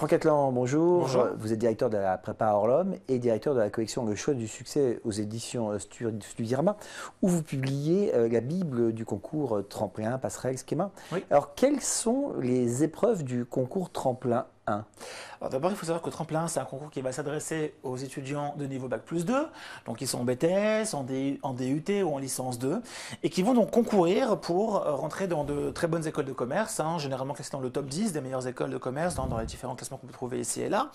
Franck Atlan, bonjour. Bonjour. Vous êtes directeur de la prépa Orlum et directeur de la collection Le Choix du Succès aux éditions Studyrama, où vous publiez la Bible du concours Tremplin, Passerelle, Schéma. Oui. Alors, quelles sont les épreuves du concours Tremplin 1? Alors d'abord, il faut savoir que Tremplin, c'est un concours qui va s'adresser aux étudiants de niveau Bac+2, donc ils sont en BTS, en DUT ou en licence 2, et qui vont donc concourir pour rentrer dans de très bonnes écoles de commerce, généralement classées dans le top 10 des meilleures écoles de commerce, dans les différents classements qu'on peut trouver ici et là.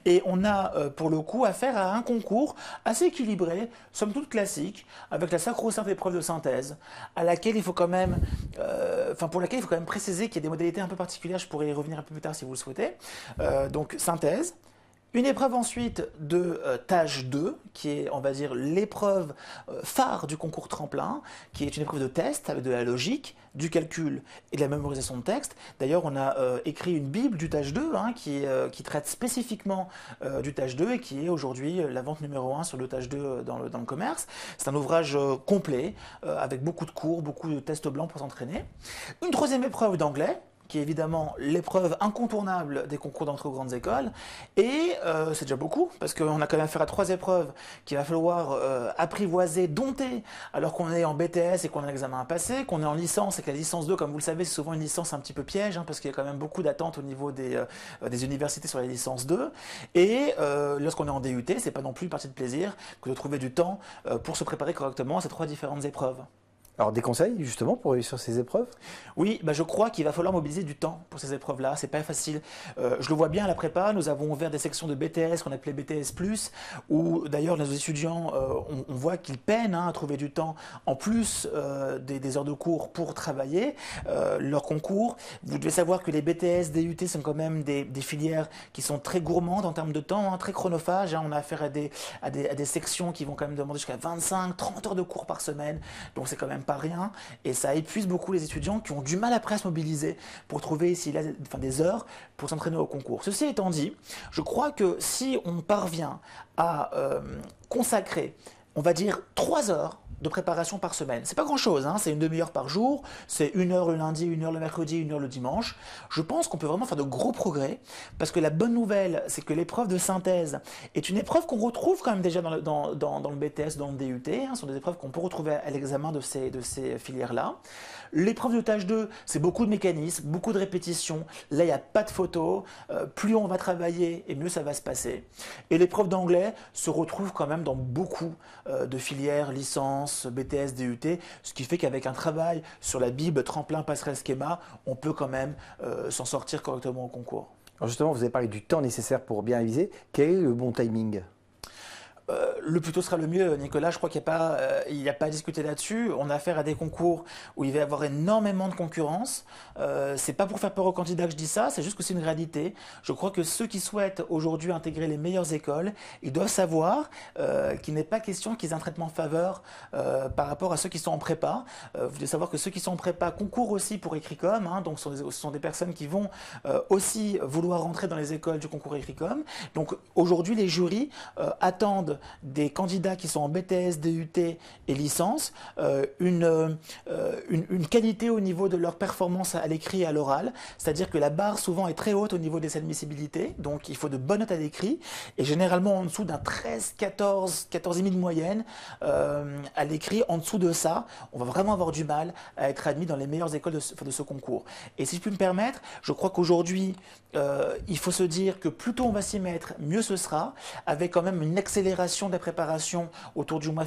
Et on a pour le coup affaire à un concours assez équilibré, somme toute classique, avec la sacro-sainte épreuve de synthèse, à laquelle il faut quand même, pour laquelle il faut quand même préciser qu'il y a des modalités un peu particulières, je pourrais y revenir un peu plus tard si vous le souhaitez. Donc synthèse, une épreuve ensuite de tâche 2, qui est, on va dire, l'épreuve phare du concours Tremplin, qui est une épreuve de test avec de la logique, du calcul et de la mémorisation de texte. D'ailleurs, on a écrit une Bible du tâche 2 qui traite spécifiquement du tâche 2 et qui est aujourd'hui la vente numéro 1 sur le tâche 2 dans le commerce. C'est un ouvrage complet avec beaucoup de cours, beaucoup de tests blancs pour s'entraîner. Une troisième épreuve d'anglais, qui est évidemment l'épreuve incontournable des concours d'entrée aux grandes écoles. Et c'est déjà beaucoup, parce qu'on a quand même affaire à 3 épreuves qu'il va falloir apprivoiser, dompter, alors qu'on est en BTS et qu'on a un examen à passer, qu'on est en licence et que la licence 2, comme vous le savez, c'est souvent une licence un petit peu piège, parce qu'il y a quand même beaucoup d'attentes au niveau des universités sur les licences 2. Et lorsqu'on est en DUT, c'est pas non plus une partie de plaisir que de trouver du temps pour se préparer correctement à ces 3 différentes épreuves. Alors, des conseils justement pour réussir ces épreuves? Oui, je crois qu'il va falloir mobiliser du temps pour ces épreuves-là. C'est pas facile. Je le vois bien à la prépa. Nous avons ouvert des sections de BTS qu'on appelait BTS+, où d'ailleurs nos étudiants, on voit qu'ils peinent à trouver du temps en plus des heures de cours pour travailler leur concours. Vous devez savoir que les BTS, DUT sont quand même des filières qui sont très gourmandes en termes de temps, très chronophages. On a affaire à des sections qui vont quand même demander jusqu'à 25-30 heures de cours par semaine. Donc c'est quand même pas rien, et ça épuise beaucoup les étudiants qui ont du mal après à se mobiliser pour trouver ici là, des heures pour s'entraîner au concours. Ceci étant dit, je crois que si on parvient à consacrer, on va dire, 3 heures de préparation par semaine. C'est pas grand chose, c'est une demi-heure par jour, c'est 1 heure le lundi, 1 heure le mercredi, 1 heure le dimanche. Je pense qu'on peut vraiment faire de gros progrès, parce que la bonne nouvelle, c'est que l'épreuve de synthèse est une épreuve qu'on retrouve quand même déjà dans le BTS, dans le DUT, ce sont des épreuves qu'on peut retrouver à l'examen de ces filières-là. L'épreuve de tâche 2, c'est beaucoup de mécanismes, beaucoup de répétitions, là il n'y a pas de photos, plus on va travailler et mieux ça va se passer. Et l'épreuve d'anglais se retrouve quand même dans beaucoup de filières, licences, BTS, DUT, ce qui fait qu'avec un travail sur la Bible, Tremplin, Passerelle, Schéma, on peut quand même s'en sortir correctement au concours. Alors justement, vous avez parlé du temps nécessaire pour bien réviser. Quel est le bon timing? Le plus tôt sera le mieux, Nicolas. Je crois qu'il n'y a pas à discuter là-dessus. On a affaire à des concours où il va y avoir énormément de concurrence. C'est pas pour faire peur aux candidats que je dis ça, c'est juste que c'est une réalité. Je crois que ceux qui souhaitent aujourd'hui intégrer les meilleures écoles, ils doivent savoir qu'il n'est pas question qu'ils aient un traitement faveur par rapport à ceux qui sont en prépa. Vous devez savoir que ceux qui sont en prépa concourent aussi pour Écricom, donc ce sont des personnes qui vont aussi vouloir rentrer dans les écoles du concours Écricom. Donc aujourd'hui, les jurys attendent des candidats qui sont en BTS, DUT et licence, une qualité au niveau de leur performance à l'écrit et à l'oral, c'est-à-dire que la barre souvent est très haute au niveau des admissibilités, donc il faut de bonnes notes à l'écrit, et généralement en dessous d'un 13, 14 et demi de moyenne à l'écrit. En dessous de ça, on va vraiment avoir du mal à être admis dans les meilleures écoles de ce concours. Et si je puis me permettre, je crois qu'aujourd'hui, il faut se dire que plus tôt on va s'y mettre, mieux ce sera, avec quand même une accélération de la préparation autour du mois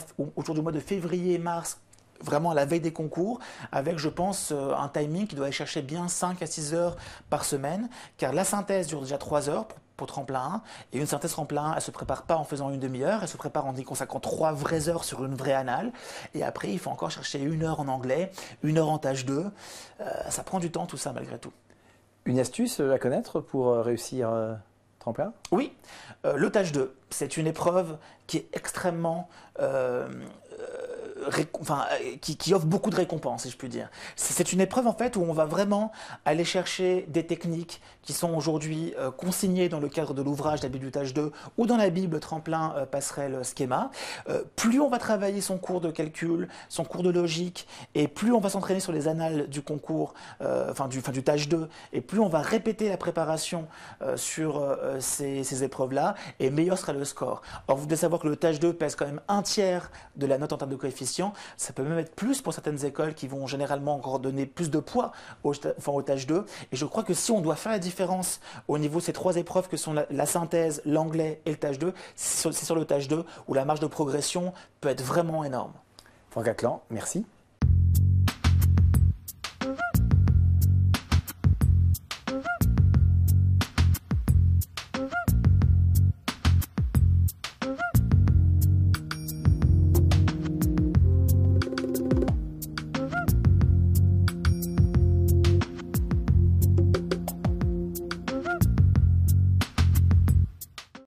de février-mars, vraiment à la veille des concours, avec, je pense, un timing qui doit aller chercher bien 5 à 6 heures par semaine, car la synthèse dure déjà 3 heures pour Tremplin 1, et une synthèse Tremplin 1, elle ne se prépare pas en faisant une demi-heure, elle se prépare en y consacrant 3 vraies heures sur une vraie annale, et après il faut encore chercher 1 heure en anglais, 1 heure en tâche 2, ça prend du temps tout ça malgré tout. Une astuce à connaître pour réussir Tremplin? Oui, le tâche 2, c'est une épreuve qui est extrêmement qui offre beaucoup de récompenses, si je puis dire. C'est une épreuve en fait où on va vraiment aller chercher des techniques qui sont aujourd'hui consignées dans le cadre de l'ouvrage de la Bible du Tâche 2 ou dans la Bible Tremplin, Passerelle, Schéma. Plus on va travailler son cours de calcul, son cours de logique, et plus on va s'entraîner sur les annales du concours, du Tâche 2, et plus on va répéter la préparation sur ces épreuves-là, et meilleur sera le score. Or, vous devez savoir que le Tâche 2 pèse quand même un tiers de la note en termes de coefficient. Ça peut même être plus pour certaines écoles qui vont généralement encore donner plus de poids au Tâche 2. Et je crois que si on doit faire la différence au niveau de ces trois épreuves que sont la synthèse, l'anglais et le Tâche 2, c'est sur le Tâche 2 où la marge de progression peut être vraiment énorme. Franck Atlan, merci.